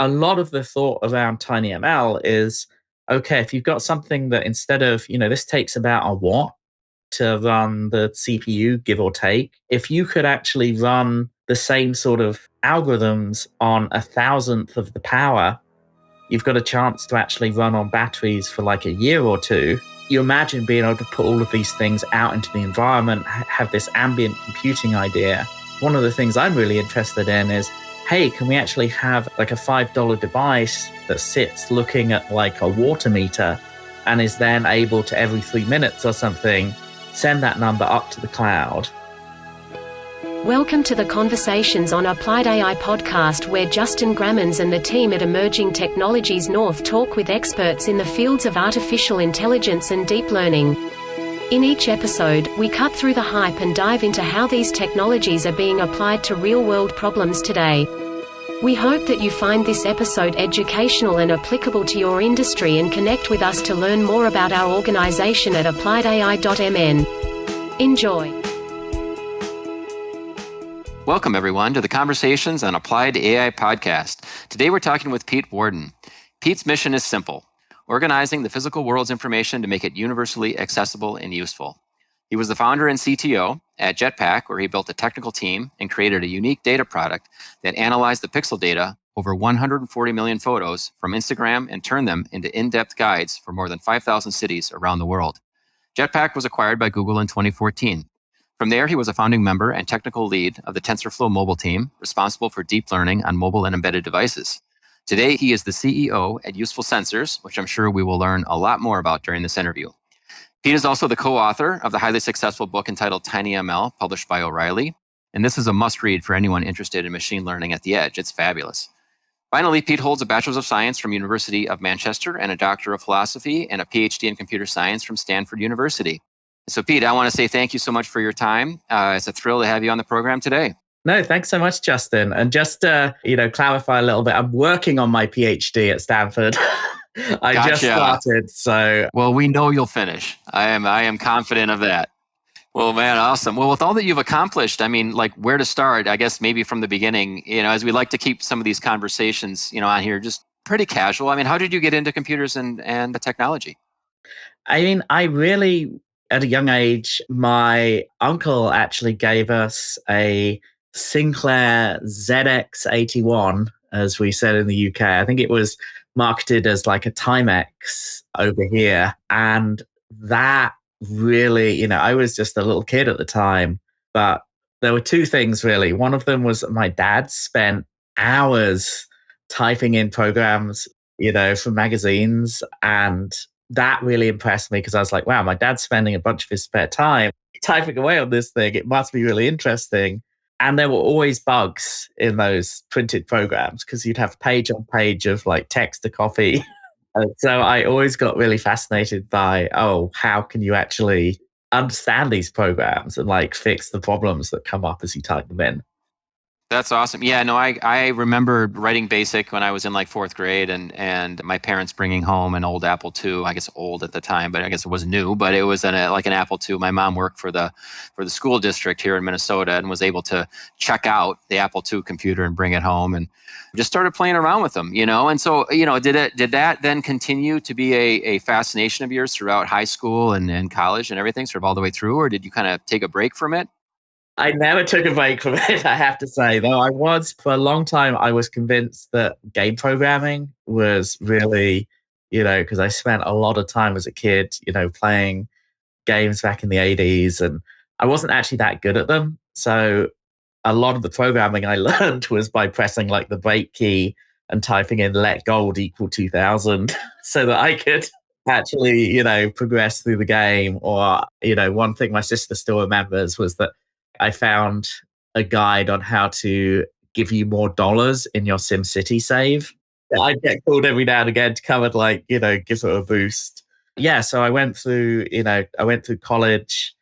a lot of the thought around TinyML is, okay, if you've got something that instead of, this takes about a watt to run the CPU, give or take, if you could actually run the same sort of algorithms on 1,000th of the power, you've got a chance to actually run on batteries for like a year or two. You imagine being able to put all of these things out into the environment, have this ambient computing idea. One of the things I'm really interested in is, hey, can we actually have like a $5 device that sits looking at like a water meter and is then able to every 3 minutes or something, send that number up to the cloud? Welcome to the Conversations on Applied AI podcast, where Justin Grammens and the team at Emerging Technologies North talk with experts in the fields of artificial intelligence and deep learning. In each episode, we cut through the hype and dive into how these technologies are being applied to real-world problems today. We hope that you find this episode educational and applicable to your industry, and connect with us to learn more about our organization at AppliedAI.mn. Enjoy. Welcome, everyone, to the Conversations on Applied AI podcast. Today, we're talking with Pete Warden. Pete's mission is simple: organizing the physical world's information to make it universally accessible and useful. He was the founder and CTO at Jetpac, where he built a technical team and created a unique data product that analyzed the pixel data over 140 million photos from Instagram and turned them into in-depth guides for more than 5,000 cities around the world. Jetpac was acquired by Google in 2014. From there, he was a founding member and technical lead of the TensorFlow mobile team, responsible for deep learning on mobile and embedded devices. Today, he is the CEO at Useful Sensors, which I'm sure we will learn a lot more about during this interview. Pete is also the co-author of the highly successful book entitled TinyML, published by O'Reilly. And this is a must-read for anyone interested in machine learning at the edge. It's fabulous. Finally, Pete holds a Bachelor's of Science from University of Manchester and a Doctor of Philosophy and a PhD in Computer Science from Stanford University. So, Pete, I want to say thank you so much for your time. It's a thrill to have you on the program today. No, thanks so much, Justin. And just to, clarify a little bit, I'm working on my PhD at Stanford. I just started, so... Well, we know you'll finish. I am confident of that. Well, man, awesome. Well, with all that you've accomplished, I mean, like, where to start? I guess maybe from the beginning, as we like to keep some of these conversations, on here, just pretty casual. I mean, how did you get into computers and the technology? I mean, at a young age, my uncle actually gave us a Sinclair ZX81, as we said in the UK. I think it was marketed as like a Timex over here. And that really, I was just a little kid at the time, but there were two things really. One of them was that my dad spent hours typing in programs, for magazines, and that really impressed me because I was like, wow, my dad's spending a bunch of his spare time typing away on this thing. It must be really interesting. And there were always bugs in those printed programs because you'd have page on page of like text to copy. And so I always got really fascinated by, how can you actually understand these programs and like fix the problems that come up as you type them in? That's awesome. Yeah, no, I remember writing BASIC when I was in like fourth grade, and my parents bringing home an old Apple II. I guess old at the time, but I guess it was new. But it was an Apple II. My mom worked for the school district here in Minnesota and was able to check out the Apple II computer and bring it home, and just started playing around with them. And so did that then continue to be a fascination of yours throughout high school and college and everything, sort of all the way through, or did you kind of take a break from it? I never took a break from it, I have to say. Though for a long time, I was convinced that game programming was really, because I spent a lot of time as a kid, playing games back in the 80s, and I wasn't actually that good at them. So a lot of the programming I learned was by pressing like the break key and typing in let gold equal 2000 so that I could actually, progress through the game. Or, one thing my sister still remembers was that I found a guide on how to give you more dollars in your SimCity save. I'd get called every now and again to come and give it a boost. Yeah, so I went through college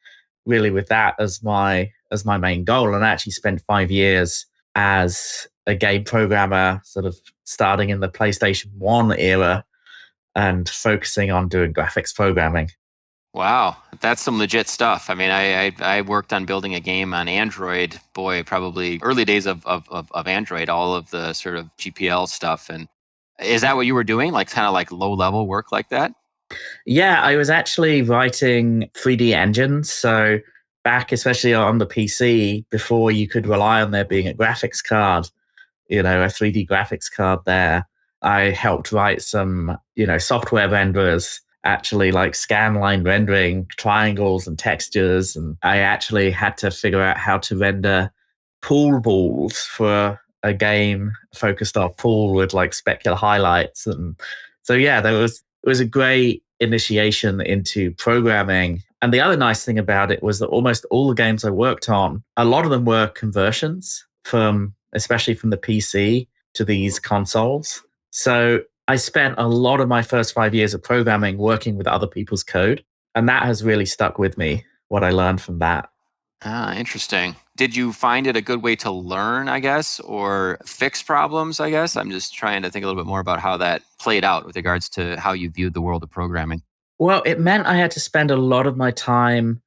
really with that as my main goal, and I actually spent 5 years as a game programmer, sort of starting in the PlayStation 1 era and focusing on doing graphics programming. Wow, that's some legit stuff. I mean, I worked on building a game on Android, boy, probably early days of Android, all of the sort of GPL stuff. And is that what you were doing? Like kind of like low level work like that? Yeah, I was actually writing 3D engines. So back, especially on the PC, before you could rely on there being a graphics card, a 3D graphics card there, I helped write some, software renderers, actually like scanline rendering triangles and textures. And I actually had to figure out how to render pool balls for a game focused on pool with like specular highlights. And so, yeah, it was a great initiation into programming. And the other nice thing about it was that almost all the games I worked on, a lot of them were conversions especially from the PC to these consoles. So I spent a lot of my first 5 years of programming working with other people's code. And that has really stuck with me, what I learned from that. Ah, interesting. Did you find it a good way to learn, I guess, or fix problems, I guess? I'm just trying to think a little bit more about how that played out with regards to how you viewed the world of programming. Well, it meant I had to spend a lot of my time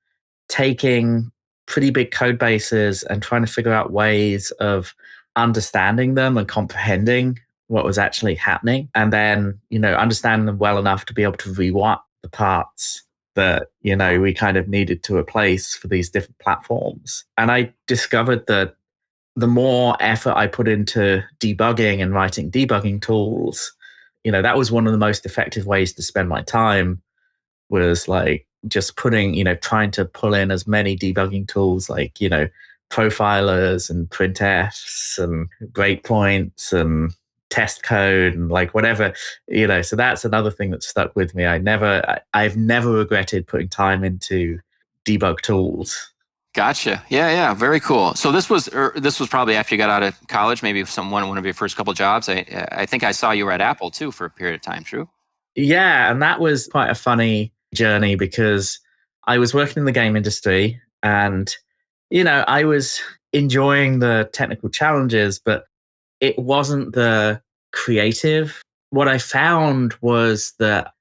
taking pretty big code bases and trying to figure out ways of understanding them and comprehending what was actually happening. And then, understanding them well enough to be able to rewrite the parts that, we kind of needed to replace for these different platforms. And I discovered that the more effort I put into debugging and writing debugging tools, that was one of the most effective ways to spend my time, was like just trying to pull in as many debugging tools like, profilers and printfs and breakpoints and test code and like whatever, so that's another thing that stuck with me. I've never regretted putting time into debug tools. Gotcha. Yeah, yeah, very cool. So this was probably after you got out of college, maybe one of your first couple jobs. I think I saw you were at Apple too for a period of time. True. Yeah, and that was quite a funny journey because I was working in the game industry and, I was enjoying the technical challenges, but it wasn't the creative. What I found was that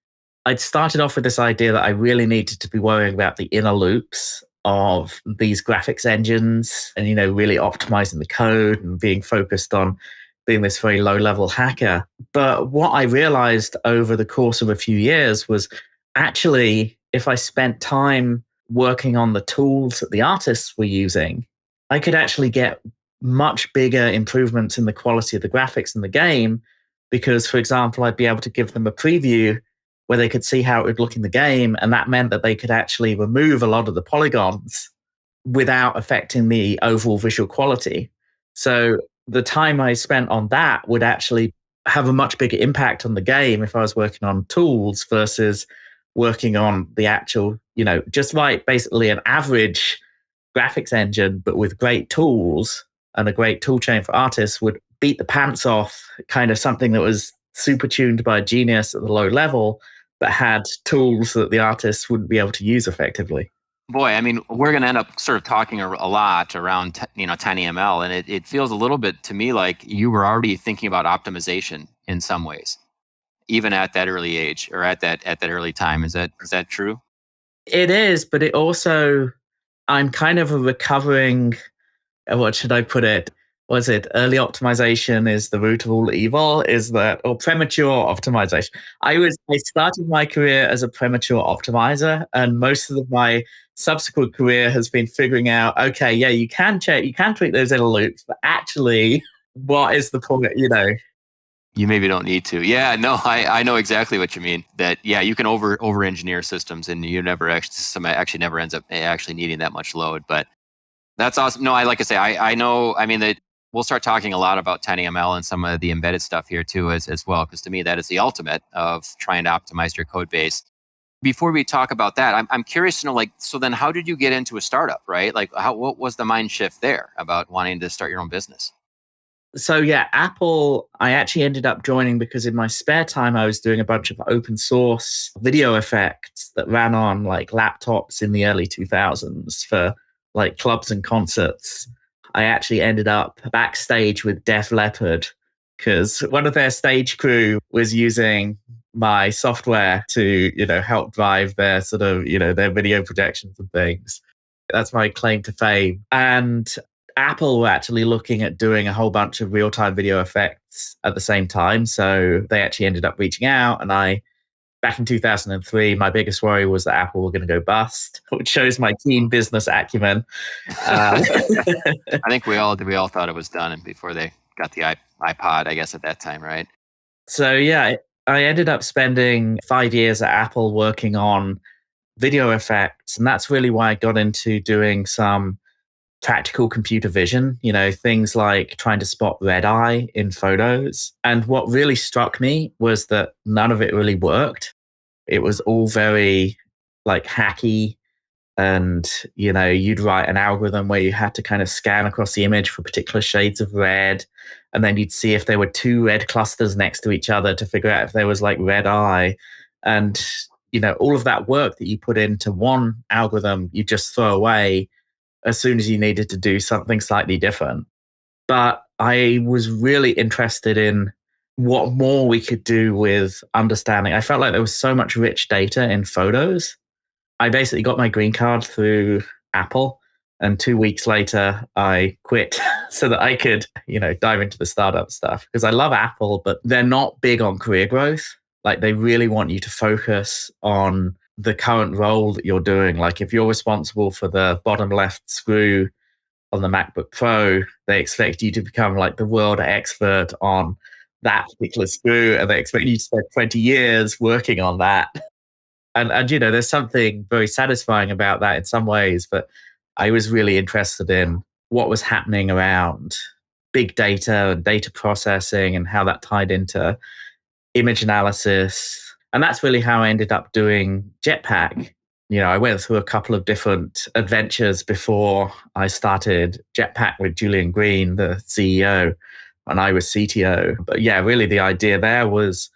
I'd started off with this idea that I really needed to be worrying about the inner loops of these graphics engines and, really optimizing the code and being focused on being this very low level hacker. But what I realized over the course of a few years was actually, if I spent time working on the tools that the artists were using, I could actually get much bigger improvements in the quality of the graphics in the game. Because, for example, I'd be able to give them a preview where they could see how it would look in the game. And that meant that they could actually remove a lot of the polygons without affecting the overall visual quality. So the time I spent on that would actually have a much bigger impact on the game if I was working on tools versus working on the actual, just like basically an average graphics engine, but with great tools and a great tool chain for artists would beat the pants off kind of something that was super tuned by a genius at the low level, but had tools that the artists wouldn't be able to use effectively. Boy, I mean, we're going to end up sort of talking a lot around, TinyML, and it feels a little bit to me like you were already thinking about optimization in some ways, even at that early age or at that early time. Is that true? It is, but it also, I'm kind of a recovering, what should I put it? Was it early optimization is the root of all evil? Is that, or premature optimization? I started my career as a premature optimizer, and most of my subsequent career has been figuring out, okay, yeah, you can tweak those inner loops, but actually, what is the point? You maybe don't need to. Yeah, no, I know exactly what you mean. That yeah, you can over engineer systems, and you never actually system actually never ends up actually needing that much load. But that's awesome. No, I like I say, I know. I mean that we'll start talking a lot about TinyML and some of the embedded stuff here too, as well, because to me that is the ultimate of trying to optimize your code base. Before we talk about that, I'm curious to know, like, so then how did you get into a startup, right? Like, what was the mind shift there about wanting to start your own business? So yeah, Apple, I actually ended up joining because in my spare time, I was doing a bunch of open source video effects that ran on like laptops in the early 2000s for like clubs and concerts. I actually ended up backstage with Def Leppard because one of their stage crew was using my software to, help drive their sort of, their video projections and things. That's my claim to fame. And Apple were actually looking at doing a whole bunch of real-time video effects at the same time. So they actually ended up reaching out, and back in 2003, my biggest worry was that Apple were going to go bust, which shows my keen business acumen. I think we all thought it was done before they got the iPod, I guess, at that time, right? So yeah, I ended up spending 5 years at Apple working on video effects, and that's really why I got into doing some practical computer vision, things like trying to spot red eye in photos. And what really struck me was that none of it really worked. It was all very like hacky. And, you'd write an algorithm where you had to kind of scan across the image for particular shades of red. And then you'd see if there were two red clusters next to each other to figure out if there was like red eye. And, all of that work that you put into one algorithm, you just throw away as soon as you needed to do something slightly different. But I was really interested in what more we could do with understanding. I felt like there was so much rich data in photos. I basically got my green card through Apple, and 2 weeks later I quit so that I could, dive into the startup stuff, because I love Apple, but they're not big on career growth. Like, they really want you to focus on the current role that you're doing. Like, if you're responsible for the bottom left screw on the MacBook Pro, they expect you to become like the world expert on that particular screw, and they expect you to spend 20 years working on that. And there's something very satisfying about that in some ways, but I was really interested in what was happening around big data and data processing and how that tied into image analysis. And that's really how I ended up doing Jetpac. I went through a couple of different adventures before I started Jetpac with Julian Green, the CEO, and I was CTO. But yeah, really the idea there was,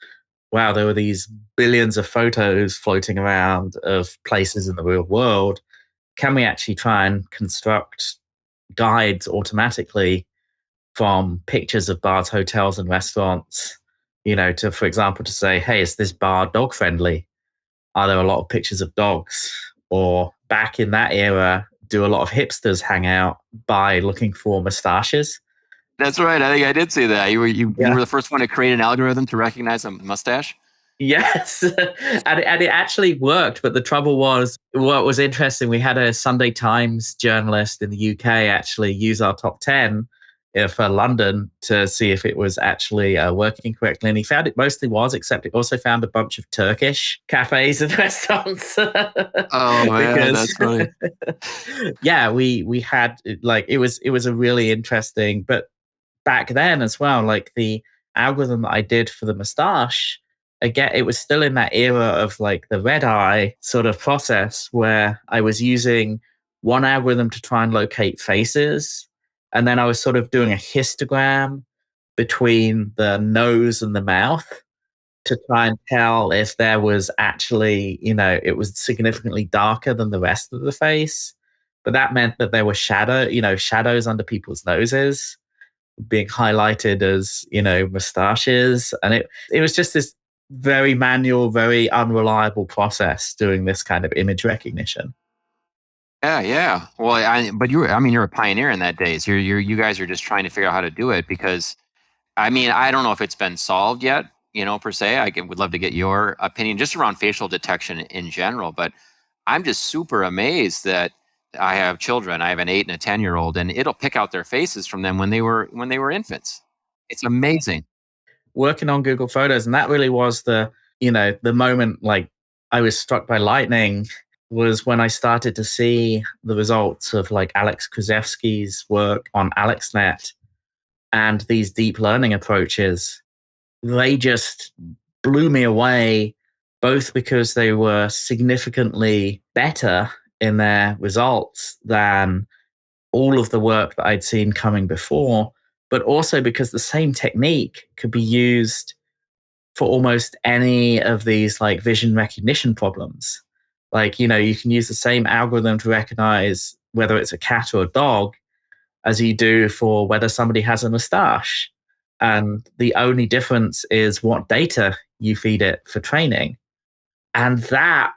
wow, there were these billions of photos floating around of places in the real world. Can we actually try and construct guides automatically from pictures of bars, hotels, and restaurants, to, for example, to say, hey, is this bar dog friendly? Are there a lot of pictures of dogs? Or back in that era, do a lot of hipsters hang out by looking for mustaches? That's right. I think I did see that. You were the first one to create an algorithm to recognize a mustache. Yes, and it actually worked. But the trouble was, what was interesting, we had a Sunday Times journalist in the UK actually use our top 10 for London to see if it was actually working correctly. And he found it mostly was, except it also found a bunch of Turkish cafes and restaurants. Oh, man, that's funny. Yeah, we had, like, it was a really interesting, but back then as well, like the algorithm that I did for the mustache, again, it was still in that era of like the red eye sort of process where I was using one algorithm to try and locate faces. And then I was sort of doing a histogram between the nose and the mouth to try and tell if there was actually, it was significantly darker than the rest of the face. But that meant that there were shadows under people's noses being highlighted as, mustaches. And it was just this very manual, very unreliable process doing this kind of image recognition. Yeah. Well, but you're a pioneer in that days. You guys are just trying to figure out how to do it because, I don't know if it's been solved yet, per se. Would love to get your opinion just around facial detection in general. But I'm just super amazed that I have children. I have an 8 and a 10-year-old, and it'll pick out their faces from them when they were infants. It's amazing. Working on Google Photos, and that really was the moment like I was struck by lightning was when I started to see the results of like Alex Krzyzewski's work on AlexNet and these deep learning approaches. They just blew me away, both because they were significantly better in their results than all of the work that I'd seen coming before, but also because the same technique could be used for almost any of these like vision recognition problems. Like, you can use the same algorithm to recognize whether it's a cat or a dog as you do for whether somebody has a mustache. And the only difference is what data you feed it for training. And I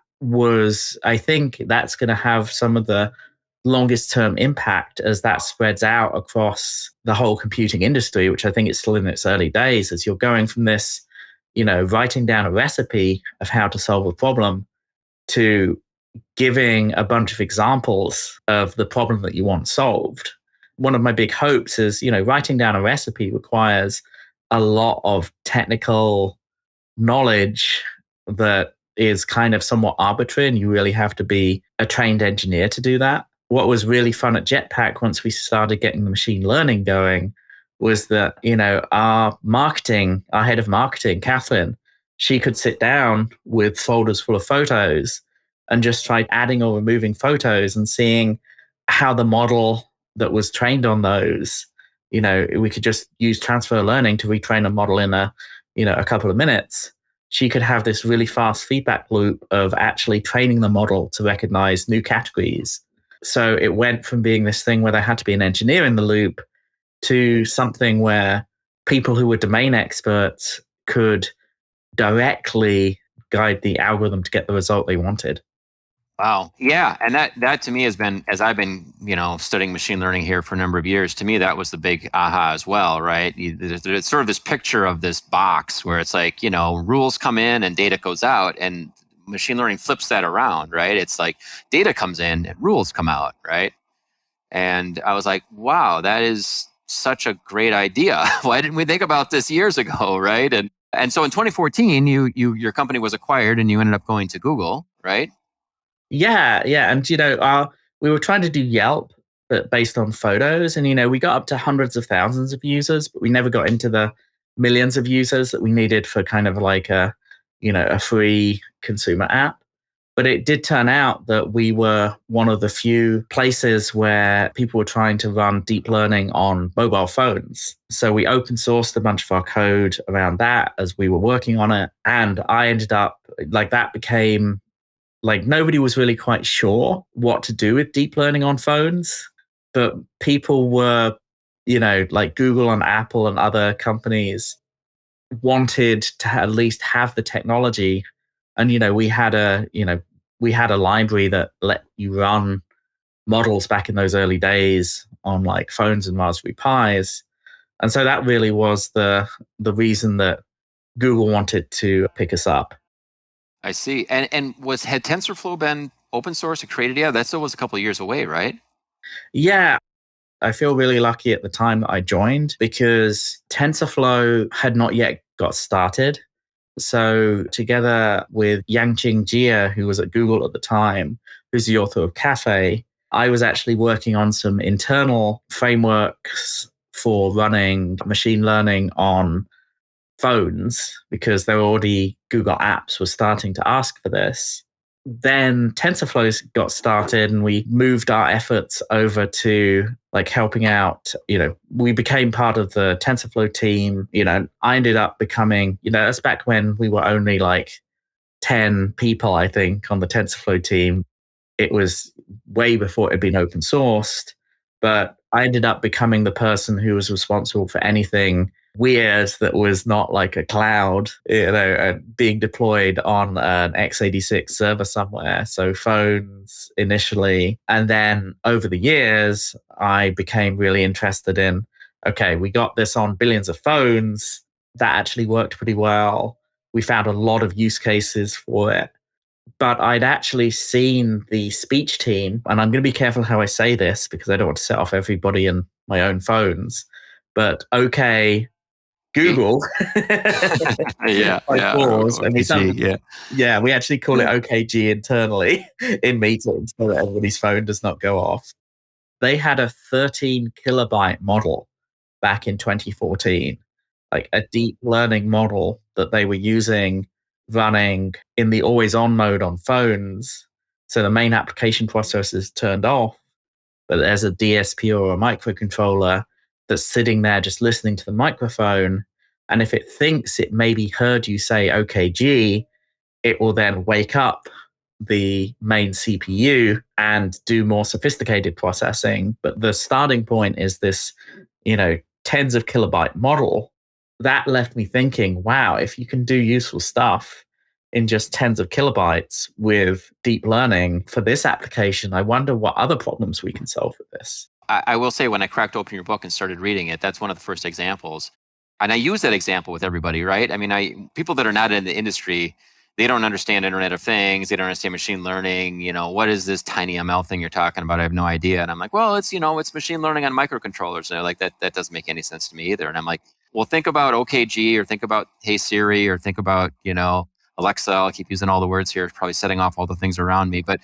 think that's going to have some of the longest term impact as that spreads out across the whole computing industry, which I think is still in its early days, as you're going from this, writing down a recipe of how to solve a problem to giving a bunch of examples of the problem that you want solved. One of my big hopes is, writing down a recipe requires a lot of technical knowledge that is kind of somewhat arbitrary, and you really have to be a trained engineer to do that. What was really fun at Jetpac once we started getting the machine learning going was that, our head of marketing, Catherine, she could sit down with folders full of photos and just try adding or removing photos and seeing how the model that was trained on those, we could just use transfer learning to retrain a model in a couple of minutes. She could have this really fast feedback loop of actually training the model to recognize new categories. So it went from being this thing where there had to be an engineer in the loop to something where people who were domain experts could directly guide the algorithm to get the result they wanted. Wow. Yeah. And that to me has been, as I've been, studying machine learning here for a number of years, to me, that was the big aha as well, right? It's sort of this picture of this box where it's like, rules come in and data goes out, and machine learning flips that around, right? It's like data comes in and rules come out, right? And I was like, wow, that is such a great idea. Why didn't we think about this years ago, right? And so in 2014, your company was acquired and you ended up going to Google, right? Yeah. And, we were trying to do Yelp, but based on photos. And, we got up to hundreds of thousands of users, but we never got into the millions of users that we needed for kind of like a free consumer app. But it did turn out that we were one of the few places where people were trying to run deep learning on mobile phones. So we open sourced a bunch of our code around that as we were working on it. And I ended up that became nobody was really quite sure what to do with deep learning on phones, but people were, Google and Apple and other companies wanted to at least have the technology. And, we had a library that let you run models back in those early days on phones and Raspberry Pis. And so that really was the reason that Google wanted to pick us up. I see. And had TensorFlow been open source or created yet? That still was a couple of years away, right? Yeah. I feel really lucky at the time that I joined because TensorFlow had not yet got started. So together with Yangqing Jia, who was at Google at the time, who's the author of Cafe, I was actually working on some internal frameworks for running machine learning on phones because there were already Google apps were starting to ask for this. Then TensorFlow got started and we moved our efforts over to helping out, we became part of the TensorFlow team. I ended up becoming, that's back when we were only 10 people, I think, on the TensorFlow team. It was way before it had been open sourced, but I ended up becoming the person who was responsible for anything weird that was not like a cloud, being deployed on an x86 server somewhere. So phones initially. And then over the years, I became really interested in, okay, we got this on billions of phones. That actually worked pretty well. We found a lot of use cases for it. But I'd actually seen the speech team, and I'm going to be careful how I say this because I don't want to set off everybody in my own phones. But okay, Google. Yeah. And we actually call it OKG internally in meetings so that everybody's phone does not go off. They had a 13 kilobyte model back in 2014, a deep learning model that they were using running in the always on mode on phones. So the main application processor is turned off, but there's a DSP or a microcontroller that's sitting there just listening to the microphone. And if it thinks it maybe heard you say OKG, it will then wake up the main CPU and do more sophisticated processing. But the starting point is this, tens of kilobyte model. that left me thinking, wow, if you can do useful stuff in just tens of kilobytes with deep learning for this application, I wonder what other problems we can solve with this. I will say, when I cracked open your book and started reading it, that's one of the first examples. And I use that example with everybody, right? I mean, people that are not in the industry, they don't understand Internet of Things. They don't understand machine learning. What is this TinyML thing you're talking about? I have no idea. And I'm like, well, it's machine learning on microcontrollers. And they're like, that doesn't make any sense to me either. And I'm like, well, think about OKG, or think about Hey Siri, or think about, Alexa. I'll keep using all the words here, probably setting off all the things around me. But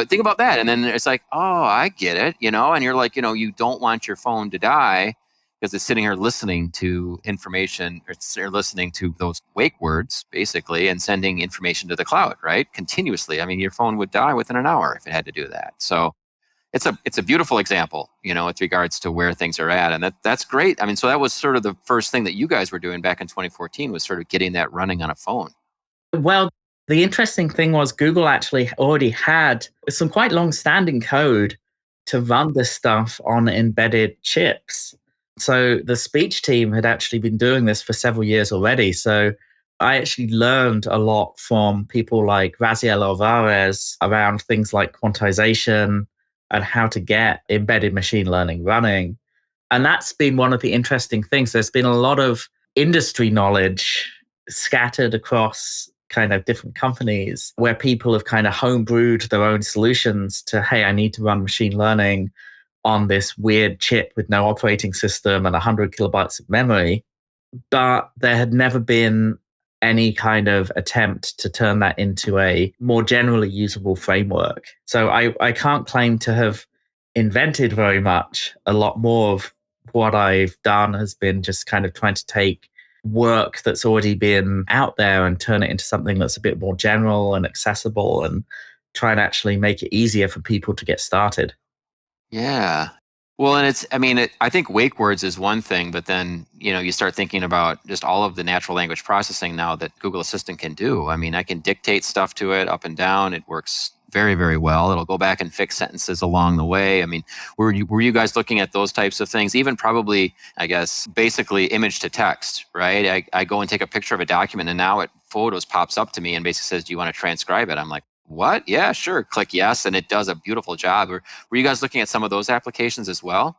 think about that. And then it's like, oh, I get it, and you're like, you don't want your phone to die because it's sitting here listening to information, or listening to those wake words, basically, and sending information to the cloud, right? Continuously. I mean, your phone would die within an hour if it had to do that. So it's a beautiful example, with regards to where things are at. And that's great. I mean, so that was sort of the first thing that you guys were doing back in 2014, was sort of getting that running on a phone. Well, the interesting thing was Google actually already had some quite long-standing code to run this stuff on embedded chips. So the speech team had actually been doing this for several years already. So I actually learned a lot from people like Raziel Alvarez around things like quantization and how to get embedded machine learning running. And that's been one of the interesting things. There's been a lot of industry knowledge scattered across kind of different companies where people have kind of homebrewed their own solutions to, hey, I need to run machine learning on this weird chip with no operating system and 100 kilobytes of memory. But there had never been any kind of attempt to turn that into a more generally usable framework. So I can't claim to have invented very much. A lot more of what I've done has been just kind of trying to take work that's already been out there and turn it into something that's a bit more general and accessible, and try and actually make it easier for people to get started. Yeah. Well, and I think wake words is one thing, but then, you start thinking about just all of the natural language processing now that Google Assistant can do. I mean, I can dictate stuff to it up and down. It works very, very well. It'll go back and fix sentences along the way. I mean, were you guys looking at those types of things? Even probably, I guess, basically image to text, right? I go and take a picture of a document, and now Photos pops up to me and basically says, do you want to transcribe it? I'm like, what? Yeah, sure. Click yes, and it does a beautiful job. Or were you guys looking at some of those applications as well?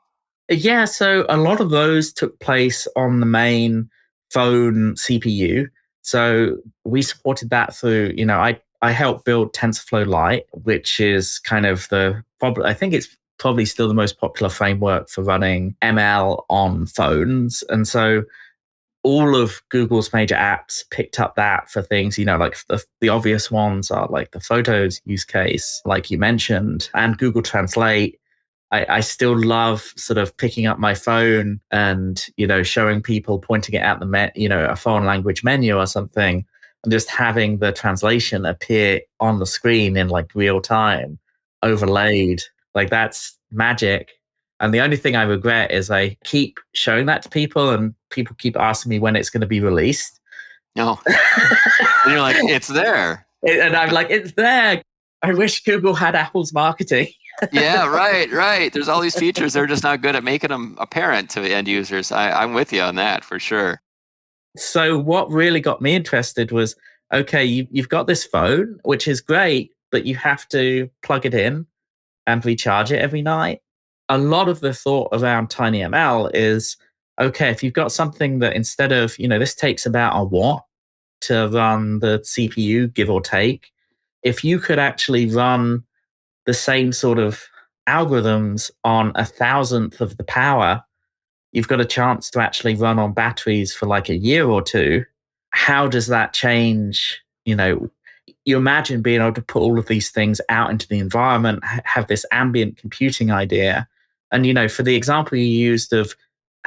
Yeah, so a lot of those took place on the main phone CPU. So we supported that through, I helped build TensorFlow Lite, which is kind of I think it's probably still the most popular framework for running ML on phones. And so all of Google's major apps picked up that for things, like the obvious ones are like the photos use case, like you mentioned, and Google Translate. I still love sort of picking up my phone and, showing people, pointing it at a foreign language menu or something, and just having the translation appear on the screen in like real time, overlaid. Like, that's magic. And the only thing I regret is I keep showing that to people and people keep asking me when it's going to be released. No. And you're like, it's there. And I'm like, it's there. I wish Google had Apple's marketing. Yeah, right. There's all these features. They're just not good at making them apparent to the end users. I'm with you on that for sure. So what really got me interested was, okay, you've got this phone, which is great, but you have to plug it in and recharge it every night. A lot of the thought around TinyML is, okay, if you've got something that instead of, this takes about a watt to run the CPU, give or take, if you could actually run the same sort of algorithms on 1,000th of the power, you've got a chance to actually run on batteries for like a year or two. How does that change? You imagine being able to put all of these things out into the environment, have this ambient computing idea. And, for the example you used of,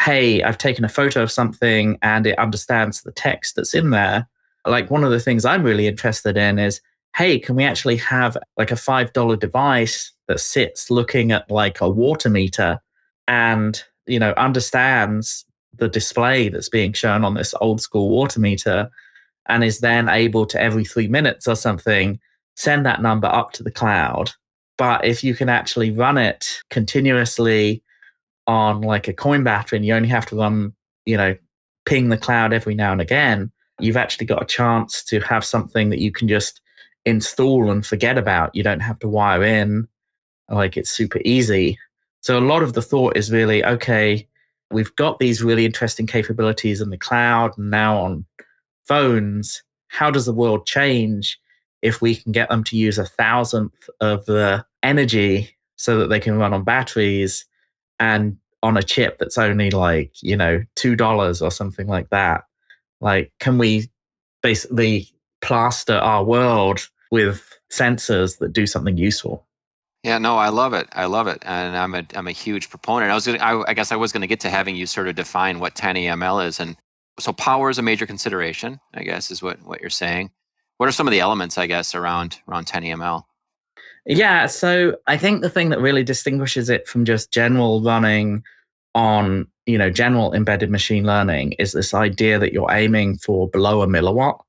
hey, I've taken a photo of something and it understands the text that's in there. Like, one of the things I'm really interested in is, hey, can we actually have like a $5 device that sits looking at like a water meter and, understands the display that's being shown on this old school water meter, and is then able to, every 3 minutes or something, send that number up to the cloud. But if you can actually run it continuously on like a coin battery, and you only have to run, ping the cloud every now and again, you've actually got a chance to have something that you can just install and forget about. You don't have to wire in. Like, it's super easy. So a lot of the thought is really, okay, we've got these really interesting capabilities in the cloud and now on phones. How does the world change if we can get them to use 1,000th of the energy so that they can run on batteries and on a chip that's only like, $2 or something like that? Like, can we basically plaster our world with sensors that do something useful? Yeah, no, I love it. I love it, and I'm a huge proponent. I guess I was gonna get to having you sort of define what TinyML is, and so power is a major consideration, I guess, is what you're saying. What are some of the elements, I guess, around TinyML? Yeah, so I think the thing that really distinguishes it from just general running on, general embedded machine learning is this idea that you're aiming for below a milliwatt,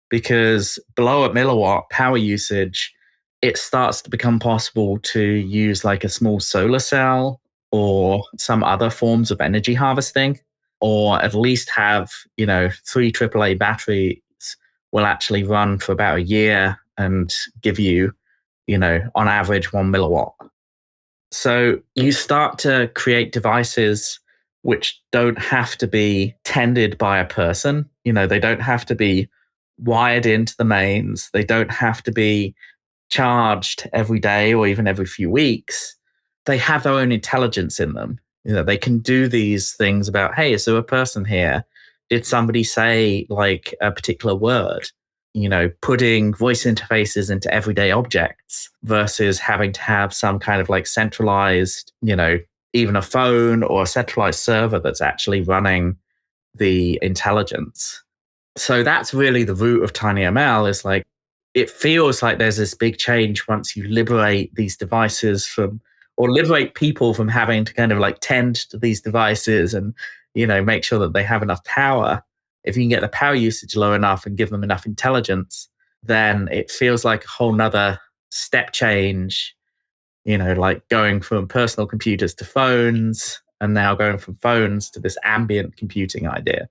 because below a milliwatt power usage, it starts to become possible to use like a small solar cell or some other forms of energy harvesting, or at least have, three AAA batteries will actually run for about a year and give you, on average 1 milliwatt. So you start to create devices which don't have to be tended by a person. They don't have to be wired into the mains. They don't have to be charged every day or even every few weeks. They have their own intelligence in them. They can do these things about, hey, is there a person here? Did somebody say like a particular word? Putting voice interfaces into everyday objects versus having to have some kind of like centralized, even a phone or a centralized server that's actually running the intelligence. So that's really the root of TinyML, is like, it feels like there's this big change once you liberate these devices from, or liberate people from having to kind of like tend to these devices and, make sure that they have enough power. If you can get the power usage low enough and give them enough intelligence, then it feels like a whole nother step change, like going from personal computers to phones and now going from phones to this ambient computing idea.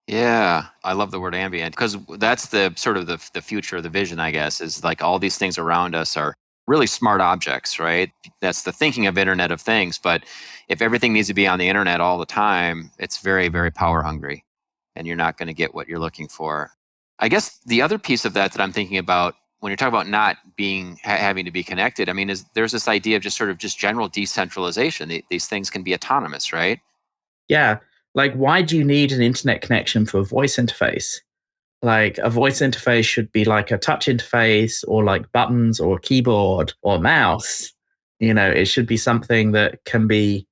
Yeah, I love the word ambient because that's the sort of the future, the vision, I guess, is like all these things around us are really smart objects, right? That's the thinking of Internet of Things. But if everything needs to be on the internet all the time, it's very, very power hungry, and you're not going to get what you're looking for. I guess the other piece of that I'm thinking about when you're talking about not being having to be connected, I mean, is there's this idea of just sort of just general decentralization. These things can be autonomous, right? Yeah. Like, why do you need an internet connection for a voice interface? Like, a voice interface should be like a touch interface or like buttons or a keyboard or a mouse. It should be something that can be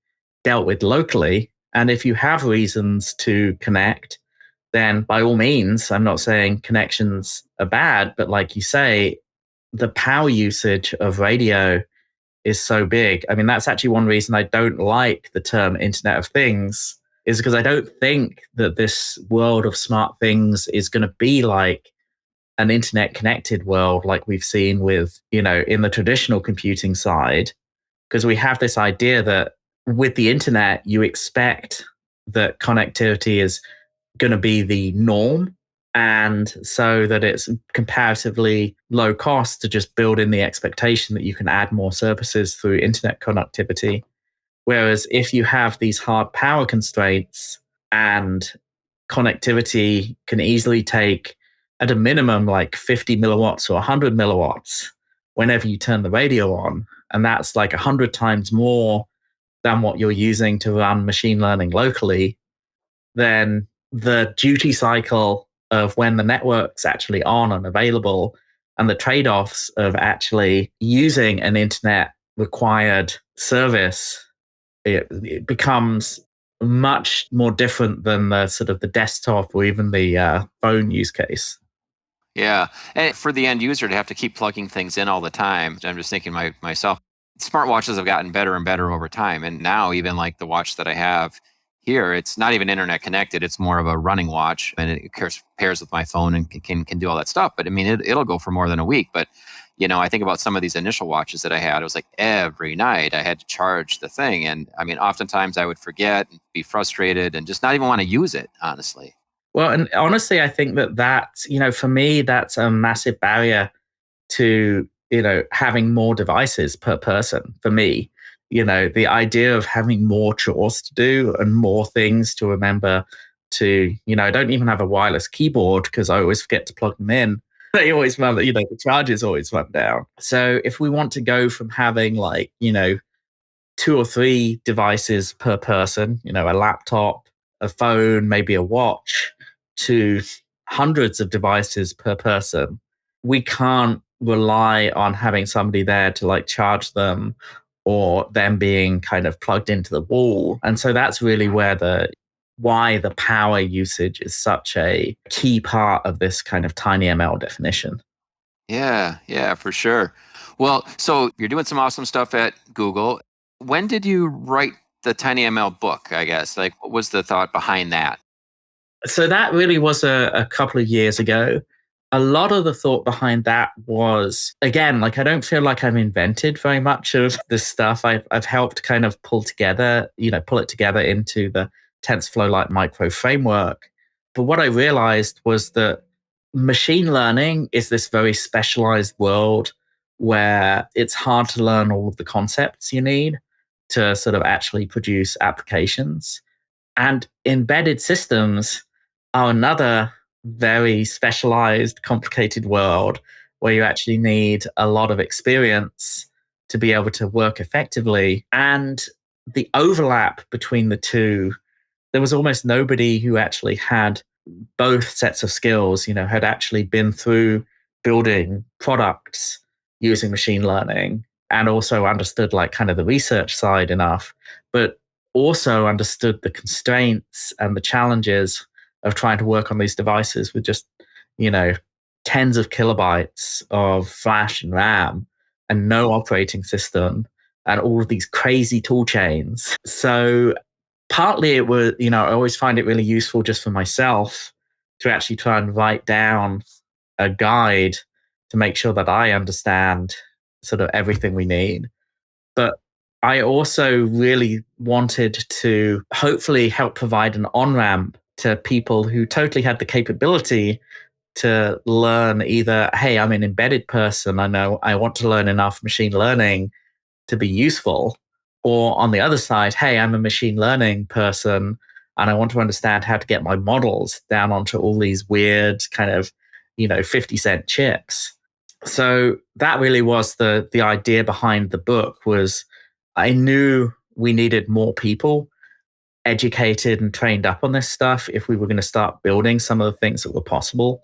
dealt with locally. And if you have reasons to connect, then by all means, I'm not saying connections are bad, but like you say, the power usage of radio is so big. I mean, that's actually one reason I don't like the term Internet of Things, is because I don't think that this world of smart things is going to be like an internet connected world like we've seen with, in the traditional computing side. Because we have this idea that with the internet, you expect that connectivity is going to be the norm. And so that it's comparatively low cost to just build in the expectation that you can add more services through internet connectivity. Whereas if you have these hard power constraints and connectivity can easily take at a minimum like 50 milliwatts or 100 milliwatts whenever you turn the radio on, and that's like 100 times more than what you're using to run machine learning locally, then the duty cycle of when the network's actually on and available and the trade-offs of actually using an internet required service, it becomes much more different than the sort of the desktop or even the phone use case. Yeah. And for the end user to have to keep plugging things in all the time, I'm just thinking myself, smartwatches have gotten better and better over time. And now even like the watch that I have, here, it's not even internet connected. It's more of a running watch, and it pairs with my phone and can do all that stuff. But I mean, it'll go for more than a week. But I think about some of these initial watches that I had. It was like every night I had to charge the thing, and I mean, oftentimes I would forget, and be frustrated, and just not even want to use it. Honestly. Well, and honestly, I think that for me, that's a massive barrier to, having more devices per person for me. The idea of having more chores to do and more things to remember to, I don't even have a wireless keyboard because I always forget to plug them in. They always run, the charges always run down. So if we want to go from having 2 or 3 devices per person, a laptop, a phone, maybe a watch, to hundreds of devices per person, we can't rely on having somebody there to charge them or them being kind of plugged into the wall. And so that's really why the power usage is such a key part of this kind of TinyML definition. Yeah, for sure. Well, so you're doing some awesome stuff at Google. When did you write the TinyML book, I guess? Like, what was the thought behind that? So that really was a couple of years ago. A lot of the thought behind that was, again, I don't feel like I've invented very much of this stuff. I've helped kind of pull it together into the TensorFlow micro framework. But what I realized was that machine learning is this very specialized world where it's hard to learn all of the concepts you need to sort of actually produce applications. And embedded systems are another very specialized, complicated world where you actually need a lot of experience to be able to work effectively. And the overlap between the two, there was almost nobody who actually had both sets of skills, had actually been through building products using machine learning and also understood kind of the research side enough, but also understood the constraints and the challenges of trying to work on these devices with just, tens of kilobytes of flash and RAM and no operating system and all of these crazy tool chains. So partly it was, I always find it really useful just for myself to actually try and write down a guide to make sure that I understand sort of everything we need. But I also really wanted to hopefully help provide an on-ramp to people who totally had the capability to learn either, hey, I'm an embedded person, I know I want to learn enough machine learning to be useful. Or on the other side, hey, I'm a machine learning person and I want to understand how to get my models down onto all these weird kind of, 50-cent chips. So that really was the idea behind the book. Was I knew we needed more people educated and trained up on this stuff if we were going to start building some of the things that were possible,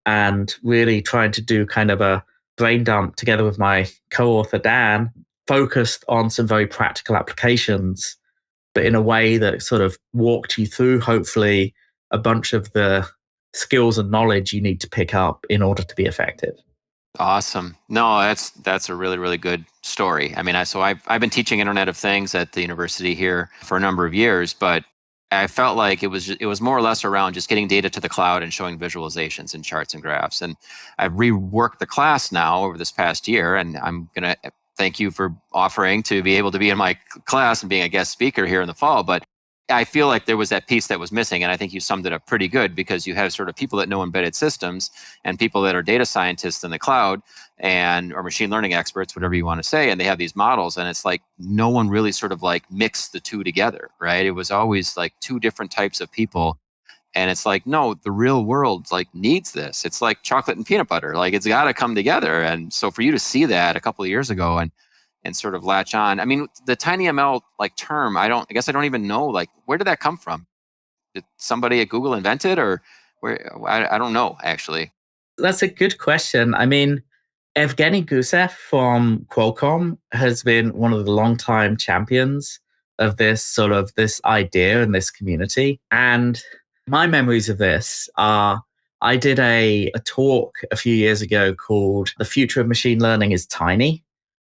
and really trying to do kind of a brain dump together with my co-author Dan, focused on some very practical applications, but in a way that sort of walked you through, hopefully, a bunch of the skills and knowledge you need to pick up in order to be effective. Awesome. No, that's a really, really good story. I mean, I've been teaching Internet of Things at the university here for a number of years, but I felt like it was more or less around just getting data to the cloud and showing visualizations and charts and graphs. And I've reworked the class now over this past year, and I'm gonna thank you for offering to be able to be in my class and being a guest speaker here in the fall. But I feel like there was that piece that was missing, and I think you summed it up pretty good, because you have sort of people that know embedded systems and people that are data scientists in the cloud or machine learning experts, whatever you want to say, and they have these models, and it's like no one really sort of mixed the two together, right? It was always like two different types of people, and it's like, no, the real world needs this. It's like chocolate and peanut butter, it's got to come together. And so for you to see that a couple of years ago and sort of latch on. I mean, the TinyML term, I guess I don't even know, where did that come from? Did somebody at Google invent it, or where? I don't know, actually. That's a good question. I mean, Evgeni Gousev from Qualcomm has been one of the longtime champions of this idea and this community. And my memories of this are, I did a talk a few years ago called "The Future of Machine Learning is Tiny,"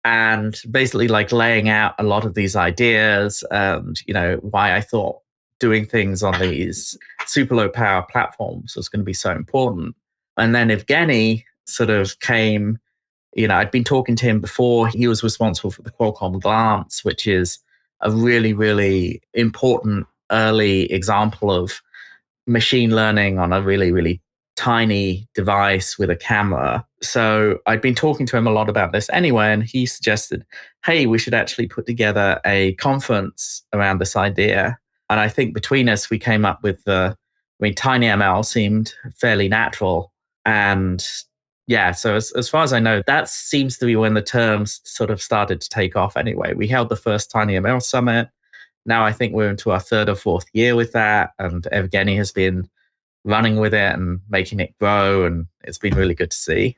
and basically laying out a lot of these ideas and, why I thought doing things on these super low power platforms was going to be so important. And then Evgeni sort of came, I'd been talking to him before. He was responsible for the Qualcomm glance, which is a really, really important early example of machine learning on a really, really tiny device with a camera. So I'd been talking to him a lot about this anyway, and he suggested, hey, we should actually put together a conference around this idea. And I think between us, we came up with TinyML seemed fairly natural. And yeah, so as far as I know, that seems to be when the terms sort of started to take off anyway. We held the first TinyML summit. Now I think we're into our third or fourth year with that. And Evgeni has been running with it and making it grow. And it's been really good to see.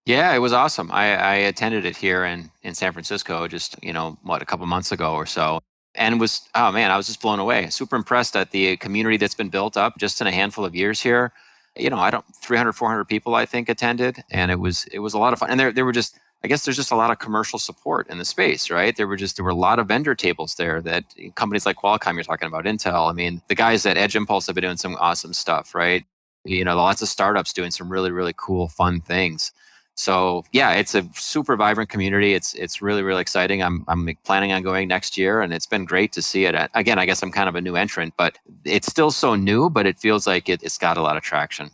Yeah, it was awesome. I attended it here in San Francisco just, a couple months ago or so. And oh man, I was just blown away. Super impressed at the community that's been built up just in a handful of years here. 300, 400 people, I think, attended. And it was a lot of fun. And there were just, I guess there's just a lot of commercial support in the space, right? There were a lot of vendor tables there that companies like Qualcomm, you're talking about, Intel. I mean, the guys at Edge Impulse have been doing some awesome stuff, right? Lots of startups doing some really, really cool, fun things. So yeah, it's a super vibrant community. It's really, really exciting. I'm planning on going next year, and it's been great to see it. Again, I guess I'm kind of a new entrant, but it's still so new, but it feels like it's got a lot of traction.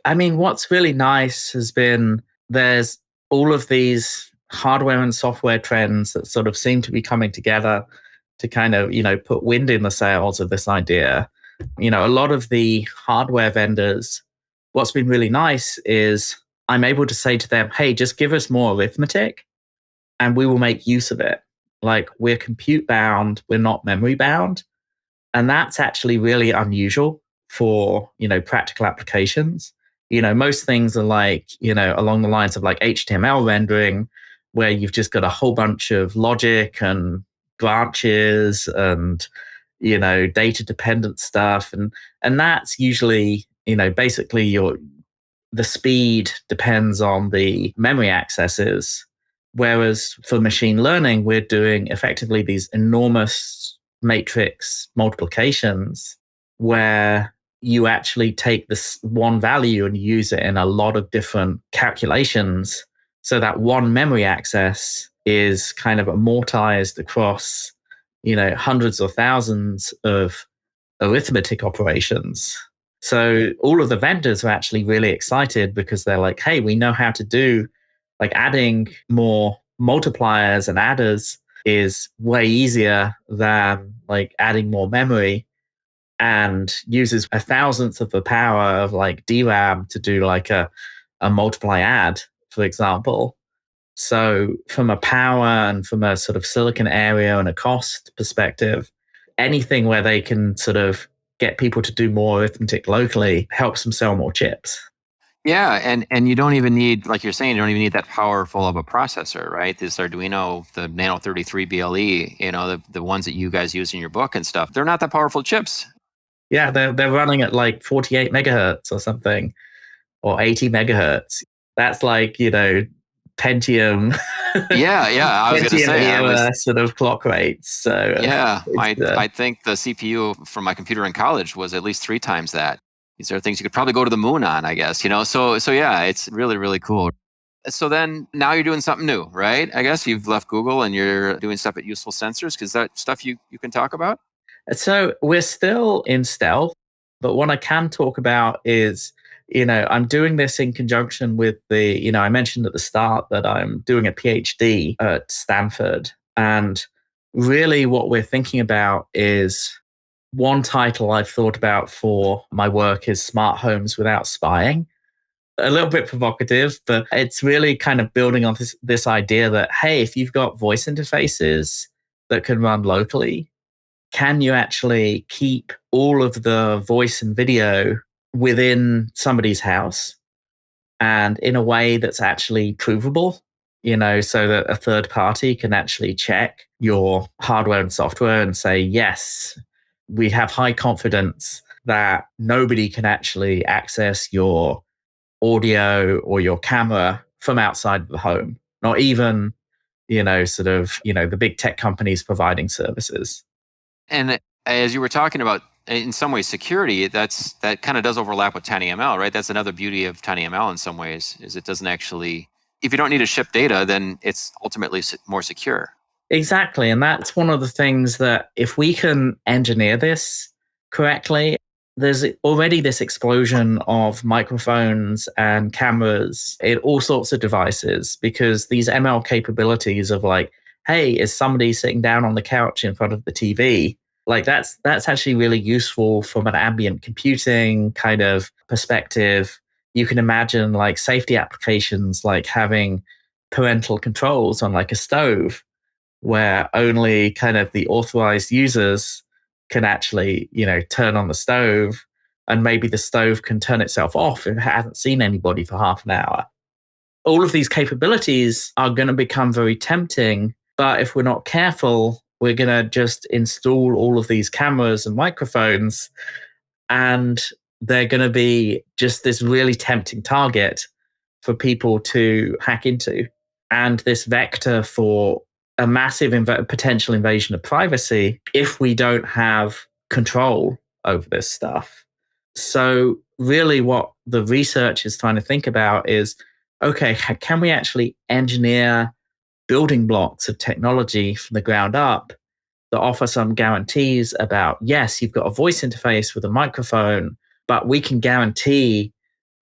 I mean, what's really nice has been there's all of these hardware and software trends that sort of seem to be coming together to kind of, put wind in the sails of this idea. A lot of the hardware vendors, what's been really nice is I'm able to say to them, hey, just give us more arithmetic and we will make use of it. Like, we're compute bound, we're not memory bound. And that's actually really unusual for, practical applications. Most things are like, along the lines of like HTML rendering, where you've just got a whole bunch of logic and branches and, data dependent stuff. And that's usually, basically the speed depends on the memory accesses. Whereas for machine learning, we're doing effectively these enormous matrix multiplications where you actually take this one value and use it in a lot of different calculations. So that one memory access is kind of amortized across, hundreds or thousands of arithmetic operations. So all of the vendors are actually really excited because they're like, hey, we know how to do, like, adding more multipliers and adders is way easier than like adding more memory, and uses a thousandth of the power of like DRAM to do like a multiply add, for example. So from a power and from a sort of silicon area and a cost perspective, anything where they can sort of get people to do more arithmetic locally helps them sell more chips. Yeah, and you don't even need, like you're saying, you don't even need that powerful of a processor, right? This Arduino, the Nano 33 BLE, the ones that you guys use in your book and stuff, they're not that powerful chips. Yeah, they're running at like 48 megahertz or something, or 80 megahertz. That's like, Pentium. Yeah, I was going to say, sort of clock rates. So yeah, I think the CPU from my computer in college was at least 3 times that. These are things you could probably go to the moon on, I guess. So yeah, it's really, really cool. So then now you're doing something new, right? I guess you've left Google and you're doing stuff at Useful Sensors, because that stuff you can talk about. So we're still in stealth, but what I can talk about is, I'm doing this in conjunction with I mentioned at the start that I'm doing a PhD at Stanford. And really what we're thinking about is, one title I've thought about for my work is Smart Homes Without Spying. A little bit provocative, but it's really kind of building on this idea that, hey, if you've got voice interfaces that can run locally, can you actually keep all of the voice and video within somebody's house and in a way that's actually provable, so that a third party can actually check your hardware and software and say, yes, we have high confidence that nobody can actually access your audio or your camera from outside of the home, not even, the big tech companies providing services. And as you were talking about, in some ways, security, that kind of does overlap with TinyML, right? That's another beauty of TinyML in some ways, is it doesn't actually, if you don't need to ship data, then it's ultimately more secure. Exactly. And that's one of the things that if we can engineer this correctly, there's already this explosion of microphones and cameras in all sorts of devices because these ML capabilities of like, hey, is somebody sitting down on the couch in front of the TV? Like that's actually really useful from an ambient computing kind of perspective. You can imagine like safety applications like having parental controls on like a stove where only kind of the authorized users can actually, turn on the stove, and maybe the stove can turn itself off if it hasn't seen anybody for half an hour. All of these capabilities are going to become very tempting, but if we're not careful, we're going to just install all of these cameras and microphones, and they're going to be just this really tempting target for people to hack into. And this vector for a massive potential invasion of privacy if we don't have control over this stuff. So, really, what the research is trying to think about is okay, can we actually engineer building blocks of technology from the ground up that offer some guarantees about, yes, you've got a voice interface with a microphone, but we can guarantee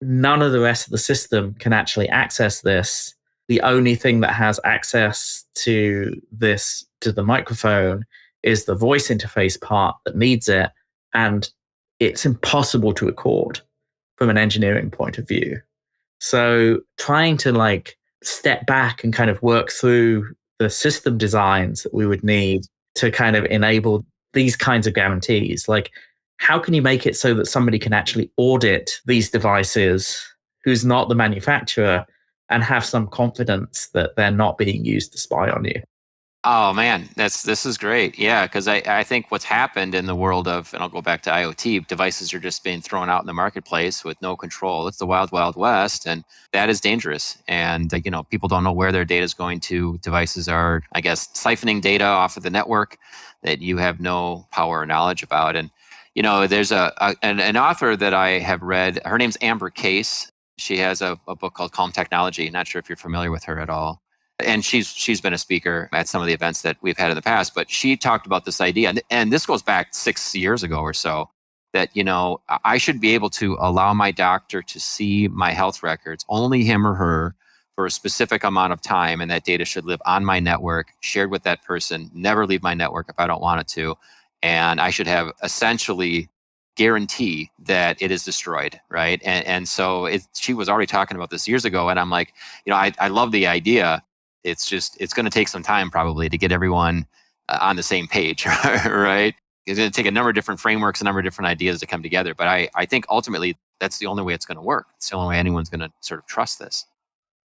none of the rest of the system can actually access this. The only thing that has access to this, to the microphone, is the voice interface part that needs it. And it's impossible to record from an engineering point of view. So trying to like step back and kind of work through the system designs that we would need to kind of enable these kinds of guarantees. Like, how can you make it so that somebody can actually audit these devices who's not the manufacturer and have some confidence that they're not being used to spy on you? Oh man, this is great. Yeah, because I think what's happened in the world of, and I'll go back to IoT, devices are just being thrown out in the marketplace with no control. It's the wild, wild west, and that is dangerous. And people don't know where their data is going to. Devices are, I guess, siphoning data off of the network that you have no power or knowledge about. And there's an author that I have read. Her name's Amber Case. She has a book called Calm Technology. Not sure if you're familiar with her at all. And she's been a speaker at some of the events that we've had in the past, but she talked about this idea, and this goes back 6 years ago or so, that I should be able to allow my doctor to see my health records, only him or her, for a specific amount of time, and that data should live on my network, shared with that person, never leave my network if I don't want it to, and I should have essentially guarantee that it is destroyed, right? And so she was already talking about this years ago, and I'm like, I love the idea. It's going to take some time probably to get everyone on the same page, right? It's going to take a number of different frameworks, a number of different ideas to come together. But I think ultimately that's the only way it's going to work. It's the only way anyone's going to sort of trust this.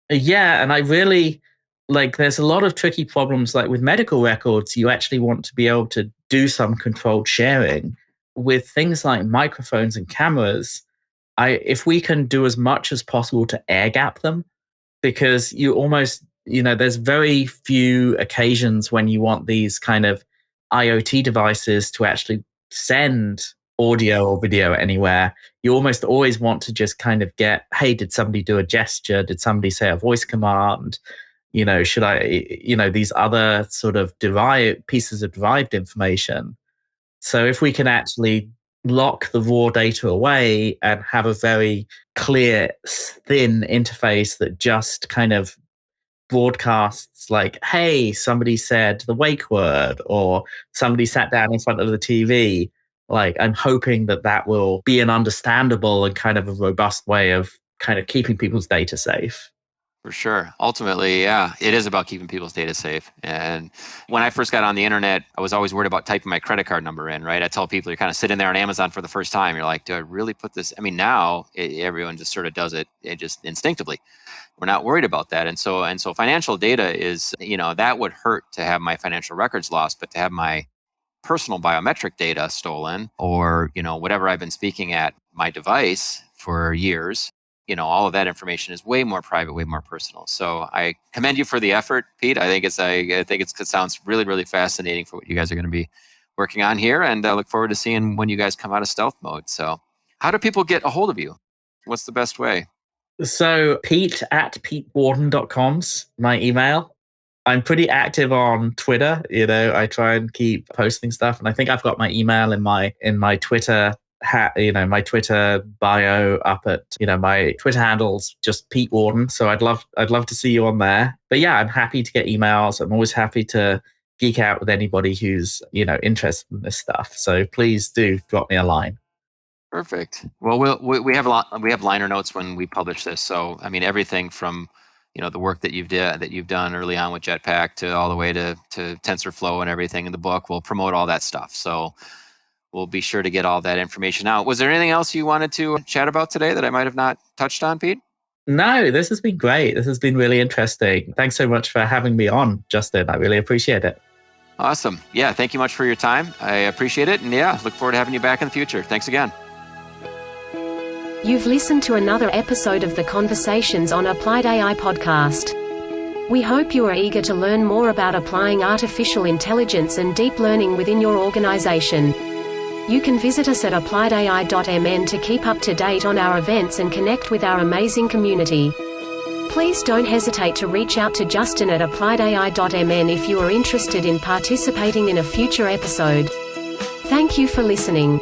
Yeah, and I really there's a lot of tricky problems like with medical records. You actually want to be able to do some controlled sharing. With things like microphones and cameras, if we can do as much as possible to air gap them, because you almost, there's very few occasions when you want these kind of IoT devices to actually send audio or video anywhere. You almost always want to just kind of get, hey, did somebody do a gesture? Did somebody say a voice command? Should I, these other sort of pieces of derived information. So if we can actually lock the raw data away and have a very clear, thin interface that just kind of broadcasts like, hey, somebody said the wake word or somebody sat down in front of the TV. Like, I'm hoping that will be an understandable and kind of a robust way of kind of keeping people's data safe. For sure. Ultimately, yeah, it is about keeping people's data safe. And when I first got on the internet, I was always worried about typing my credit card number in, right? I tell people, you're kind of sitting there on Amazon for the first time. You're like, do I really put this? I mean, now everyone just sort of does it just instinctively. We're not worried about that. And so financial data is, that would hurt to have my financial records lost, but to have my personal biometric data stolen or, whatever I've been speaking at my device for years, all of that information is way more private, way more personal. So I commend you for the effort, Pete. I think it sounds really, really fascinating for what you guys are going to be working on here, and I look forward to seeing when you guys come out of stealth mode. So how do people get a hold of you? What's the best way? So pete@petewarden.com's my email. I'm pretty active on Twitter. I try and keep posting stuff, and I think I've got my email in my Twitter my Twitter bio up at my Twitter handle's just Pete Warden. So I'd love to see you on there. But yeah, I'm happy to get emails. I'm always happy to geek out with anybody who's interested in this stuff. So please do drop me a line. Perfect. Well, we have liner notes when we publish this. So I mean, everything from the work that you've done early on with Jetpac to all the way to TensorFlow and everything in the book. We'll promote all that stuff. So we'll be sure to get all that information out. Was there anything else you wanted to chat about today that I might have not touched on, Pete? No, this has been great. This has been really interesting. Thanks so much for having me on, Justin. I really appreciate it. Awesome. Yeah, thank you much for your time. I appreciate it. And yeah, look forward to having you back in the future. Thanks again. You've listened to another episode of the Conversations on Applied AI podcast. We hope you are eager to learn more about applying artificial intelligence and deep learning within your organization. You can visit us at AppliedAI.mn to keep up to date on our events and connect with our amazing community. Please don't hesitate to reach out to Justin at AppliedAI.mn if you are interested in participating in a future episode. Thank you for listening.